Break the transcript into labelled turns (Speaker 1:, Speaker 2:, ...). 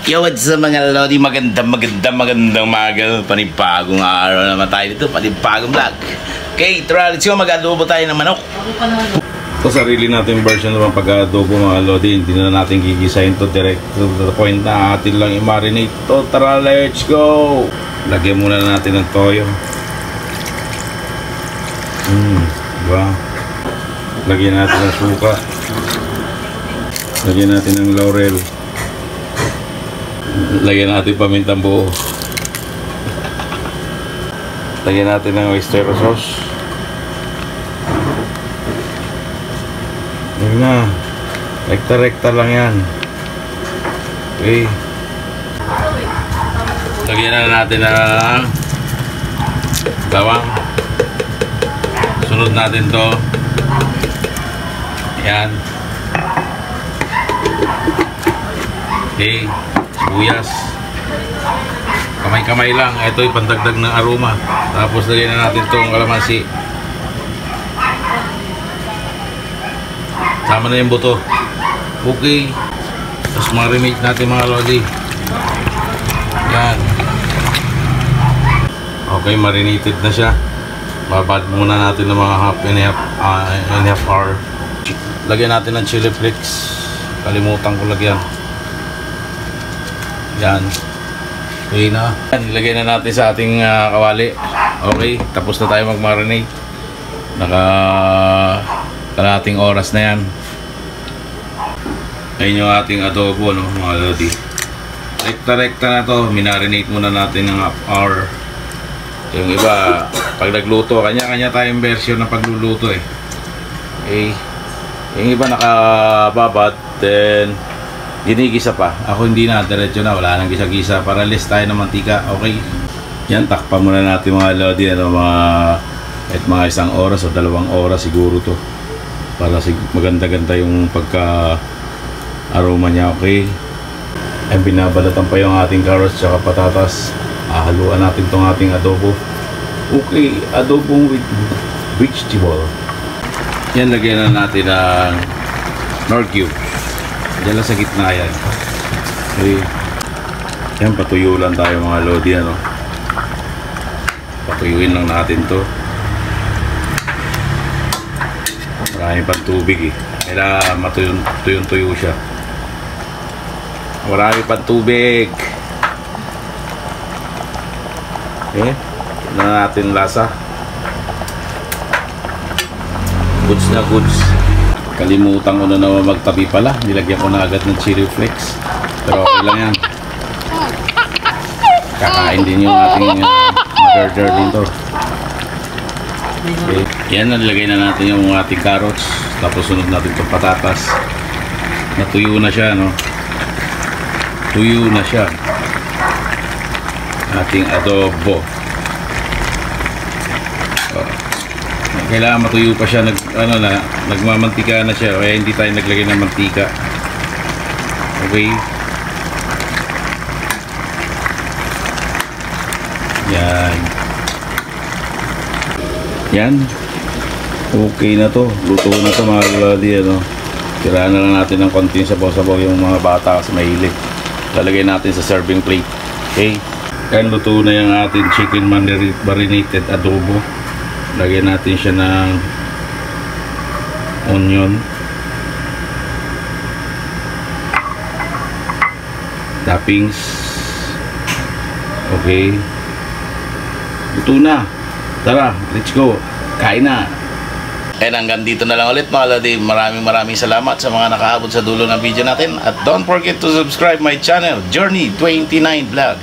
Speaker 1: Yo, what's up mga lodi? Magandang umaga. Panibagong araw naman tayo dito. Panibagong vlog. Okay, tara, let's go. Mag-adobo tayo ng manok.
Speaker 2: Ito sarili natin version naman pag-adobo mga lodi. Hindi na natin gigisahin to direct to the point na atin lang i-marinate to. Tara, let's go! Lagyan muna natin ng toyo. Diba? Lagyan natin ng suka. Lagyan natin ng laurel. Lagyan natin pamintang buo. Lagyan natin ng oyster sauce. Yun na. Rekta-rekta lang yan. Okay. Lagyan na natin ng bawang. Sunod natin to. Yan. Okay. Sibuyas. Kamay-kamay lang. Ito yung pandagdag ng aroma. Tapos lagyan na natin itong kalamansi. Sama na yung buto. Okay. Tapos marinate natin mga lodi. Yan. Okay, marinated na siya. Babad muna natin ng mga half and half hour. Lagyan natin ng chili flakes. Kalimutan ko lagyan. Yan. Okay na. Ilagay na natin sa ating kawali. Okay. Tapos na tayo mag-marinate. Kalahating oras na yan. Ayun yung ating adobo, no, mga lodi. Rekta-rekta na to. Minarinate muna natin ng half hour. Yung iba, pag nagluto, kanya-kanya tayong version ng pagluluto eh. Okay. Yung iba nakababad, then ginigisa pa. Ako hindi na, diretso na, wala nang gisa-gisa para less tayo ng mantika. Okay. Yan, takpan muna natin mga lodi, ano, mga isang oras o 2 oras siguro to. Para maganda-ganda yung pagka aroma niya. Okay. Ay, binabalatan pa yung ating carrots at patatas. Haluan natin tong ating adobo. Okay, adobo with vegetable. Yan, lagyan na natin ng Knorr cube. Diyan lang sa gitna yan. Okay. Yan, patuyo lang tayo mga lodi, ano. Patuyuin lang natin to. Marami pang tubig eh. Kailangan matuyong-tuyo siya. Marami pang tubig. Okay. Tignan natin lasa. Goods na goods. Kalimutan ko na naman magtabi pala. Nilagyan ko na agad ng chili flakes. Pero okay lang yan. Kakain din yung ating murder dito. Okay. Yan, nalagay na natin yung ating carrots. Tapos sunod natin itong patatas. Natuyo na siya, no? Tuyo na siya. Ating adobo. Kailangan matuyo pa siya, nagmamantika na siya, kaya hindi tayo naglagay ng mantika. Okay. Yan. Yan. Okay na to. Luto na to mga lodi, ano. Tirahan na lang natin ng konting sabaw-sabaw yung mga bata kasi mahilig. Lalagay natin sa serving plate. Okay. Yan, luto na yung ating chicken marinated adobo. Lagyan natin siya ng onion, toppings. Okay. Ito na. Tara, let's go. Kain na.
Speaker 1: And hanggang dito na lang ulit mga lodi. Maraming salamat sa mga nakaabot sa dulo ng video natin. At don't forget to subscribe my channel, Journey 29 Vlog.